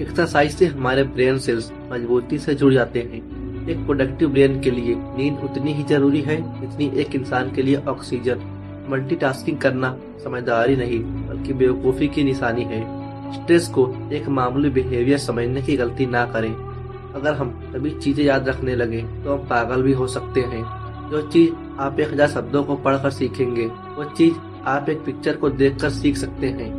Exercise से हमारे brain cells मजबूती से जुड़ जाते हैं। एक प्रोडक्टिव ब्रेन के लिए नींद उतनी ही जरूरी है जितनी एक इंसान के लिए ऑक्सीजन। मल्टीटास्किंग करना समझदारी नहीं बल्कि बेवकूफ़ी की निशानी है। स्ट्रेस को एक मामूली बिहेवियर समझने की गलती ना करें। अगर हम सभी चीजें याद रखने लगे तो हम पागल भी हो सकते हैं। जो चीज आप 1000 शब्दों को पढ़कर सीखेंगे वो चीज आप एक पिक्चर को देखकर सीख सकते हैं।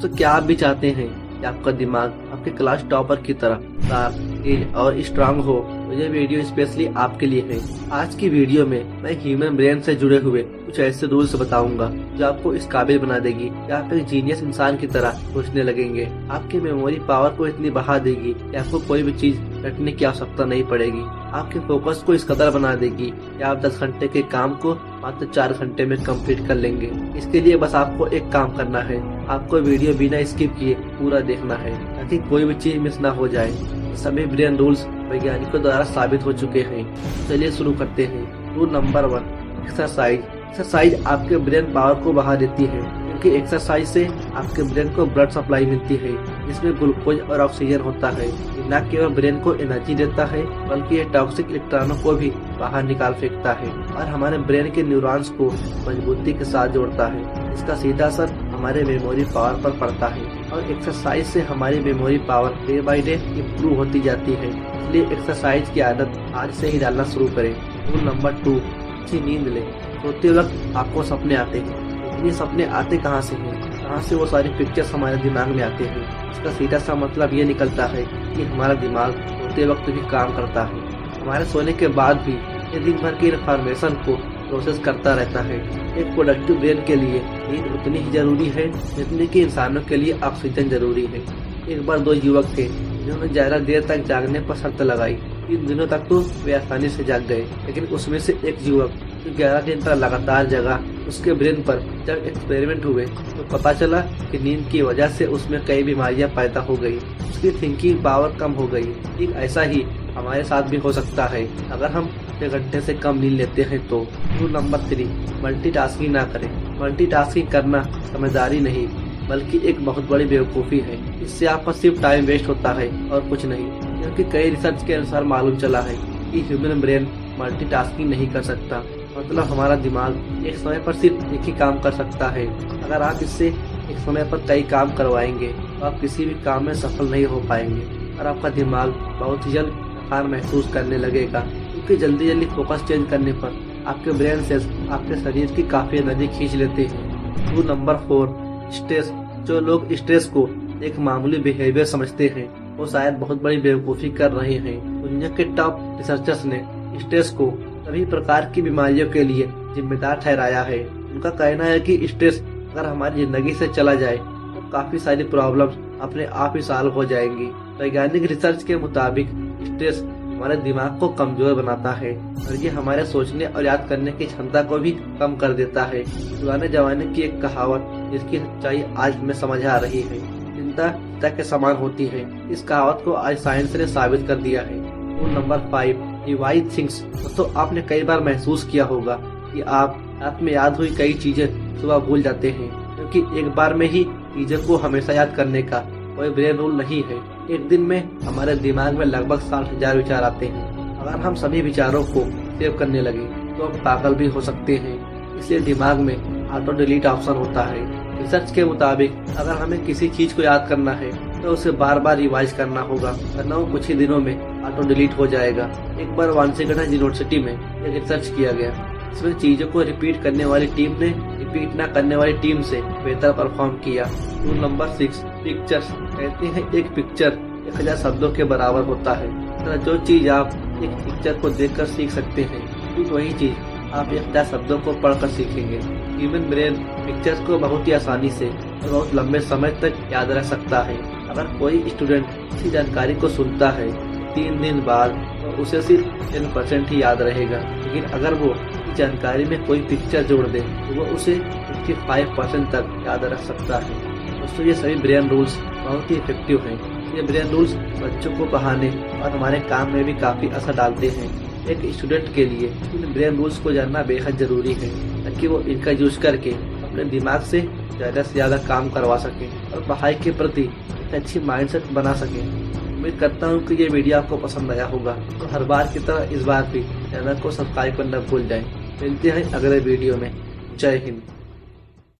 तो क्या आप भी चाहते हैं कि आपका दिमाग आपके क्लास टॉपर की तरह शार्प, तेज और स्ट्रांग हो? तो ये वीडियो स्पेशली आपके लिए है। आज की वीडियो में मैं ह्यूमन ब्रेन से जुड़े हुए कुछ ऐसे रूल्स बताऊंगा जो आपको इस काबिल बना देगी कि आप एक जीनियस इंसान की तरह सोचने लगेंगे। आपकी मेमोरी पावर को इतनी बढ़ा देगी कि आपको कोई भी चीज रटने की आवश्यकता नहीं पड़ेगी। आपके फोकस को इस कदर बना देगी कि आप 10 घंटे के काम को मात्र 4 घंटे में कंप्लीट कर लेंगे। इसके लिए बस आपको एक काम करना है, आपको वीडियो बिना स्किप किए पूरा देखना है ताकि कोई भी चीज मिस ना हो जाए। सभी ब्रेन रूल्स वैज्ञानिकों द्वारा साबित हो चुके हैं। चलिए शुरू करते हैं। रूल नंबर 1, एक्सरसाइज आपके ब्रेन पावर को बढ़ा देती है क्योंकि एक्सरसाइज से आपके ब्रेन को ब्लड सप्लाई मिलती है जिसमें ग्लूकोज और ऑक्सीजन होता है। न केवल ब्रेन को एनर्जी देता है बल्कि ये टॉक्सिक इलेक्ट्रॉनों को भी बाहर निकाल फेंकता है और हमारे ब्रेन के न्यूरॉन्स को मजबूती के साथ जोड़ता है। इसका सीधा असर हमारे मेमोरी पावर पर पड़ता है और एक्सरसाइज से हमारी memory power day by day improve होती जाती है। इसलिए एक्सरसाइज की आदत आज से ही डालना शुरू करें। रूल नंबर 2, अच्छी नींद लें। सोते वक्त आपको सपने आते हैं, लेकिन ये सपने आते कहाँ से हैं? कहाँ से वो सारी पिक्चर्स हमारे दिमाग में आते हैं? इसका सीधा सा मतलब ये निकलता है कि हमारा दिमाग सोते वक्त भी काम करता है। हमारे सोने के बाद भी ये दिन भर की इन्फॉर्मेशन को प्रोसेस करता रहता है। एक प्रोडक्टिव ब्रेन के लिए नींद उतनी ही जरूरी है जितनी कि इंसानों के लिए ऑक्सीजन जरूरी है। एक बार 2 युवक थे जिन्होंने ज्यादा देर तक जागने पर शर्त लगाई। 3 दिनों तक तो वे आसानी से जाग गए, लेकिन उसमें से एक युवक जो 11 दिन तक लगातार जगा, उसके ब्रेन पर जब एक्सपेरिमेंट हुए तो पता चला कि नींद की वजह से उसमें कई बीमारियां पैदा हो गई। उसकी थिंकिंग पावर कम हो गई। ठीक ऐसा ही हमारे साथ भी हो सकता है अगर हम 6 घंटे से कम नींद लेते हैं तो। रूल नंबर 3, मल्टीटास्किंग ना करें। मल्टीटास्किंग करना समझदारी नहीं बल्कि एक बहुत बड़ी बेवकूफ़ी है। इससे आपका सिर्फ टाइम वेस्ट होता है और कुछ नहीं, क्योंकि कई रिसर्च के अनुसार मालूम चला है कि ह्यूमन ब्रेन मल्टीटास्किंग नहीं कर सकता। मतलब हमारा दिमाग एक समय पर सिर्फ एक ही काम कर सकता है। अगर आप इससे एक समय पर कई काम करवाएंगे तो आप किसी भी काम में सफल नहीं हो पाएंगे और आपका दिमाग बहुत ही जल्द थकान महसूस करने लगेगा, क्योंकि जल्दी फोकस चेंज करने पर आपके ब्रेन सेल्स आपके शरीर की काफी एनर्जी खींच लेते हैं। Rule number 4, stress. जो लोग स्ट्रेस को एक मामूली बिहेवियर समझते हैं वो शायद बहुत बड़ी बेवकूफ़ी कर रहे हैं। दुनिया के टॉप रिसर्चर्स ने स्ट्रेस को सभी प्रकार की बीमारियों के लिए जिम्मेदार ठहराया है। उनका कहना है कि स्ट्रेस अगर हमारी जिंदगी से चला जाए तो काफी सारी प्रॉब्लम्स अपने आप ही सॉल्व हो जाएंगी। वैज्ञानिक रिसर्च के मुताबिक स्ट्रेस हमारे दिमाग को कमजोर बनाता है और ये हमारे सोचने और याद करने की क्षमता को भी कम कर देता है। पुराने जमाने की एक कहावत जिसकी सच्चाई आज हमें समझ आ रही है, चिंता पिता के समान होती है। इस कहावत को आज साइंस ने साबित कर दिया है। Rule number 5, revise things. दोस्तों, आपने कई बार महसूस किया होगा कि आप रात में याद हुई कई चीजें सुबह भूल जाते हैं, क्योंकि एक बार में ही चीजों को हमेशा याद करने का कोई ब्रेन रूल नहीं है। एक दिन में हमारे दिमाग में लगभग 60,000 विचार आते हैं। अगर हम सभी विचारों को सेव करने लगे तो हम पागल भी हो सकते हैं। इसलिए दिमाग में ऑटो डिलीट ऑप्शन होता है। रिसर्च के मुताबिक अगर हमें किसी चीज को याद करना है तो उसे बार बार रिवाइज करना होगा, वरना वो कुछ ही दिनों में ऑटो डिलीट हो जाएगा। एक बार वाशिंगटन यूनिवर्सिटी में एक रिसर्च किया गया। इसमें चीजों को रिपीट करने वाली टीम ने रिपीट न करने वाली टीम से बेहतर परफॉर्म किया। Rule number 6, pictures. कहते हैं एक पिक्चर 1000 शब्दों के बराबर होता है। जो चीज आप एक पिक्चर को देखकर सीख सकते हैं, ठीक वही चीज आप 1000 शब्दों को पढ़कर सीखेंगे। ह्यूमन ब्रेन पिक्चर्स को बहुत ही आसानी से और बहुत लंबे समय तक याद रख सकता है। अगर कोई स्टूडेंट इसी जानकारी को सुनता है 3 दिन बाद तो उसे सिर्फ 10% ही याद रहेगा, लेकिन अगर वो इस जानकारी में कोई पिक्चर जोड़ दे तो वो उसे 55% तक याद रख सकता है। दोस्तों, ये सभी ब्रेन रूल्स बहुत ही इफेक्टिव हैं। ये ब्रेन रूल्स बच्चों को पढ़ाने और हमारे काम में भी काफी असर डालते हैं। एक स्टूडेंट के लिए इन ब्रेन रूल्स को जानना बेहद जरूरी है ताकि वो इनका यूज करके अपने दिमाग से ज़्यादा से ज़्यादा काम करवा सकें और पढ़ाई के प्रति एक अच्छी माइंडसेट बना सकें। उम्मीद करता हूँ कि ये वीडियो आपको पसंद आया होगा। तो हर बार की तरह इस बार भी चैनल को सब्सक्राइब करना भूल जाएं। मिलते हैं अगले वीडियो में। जय हिंद।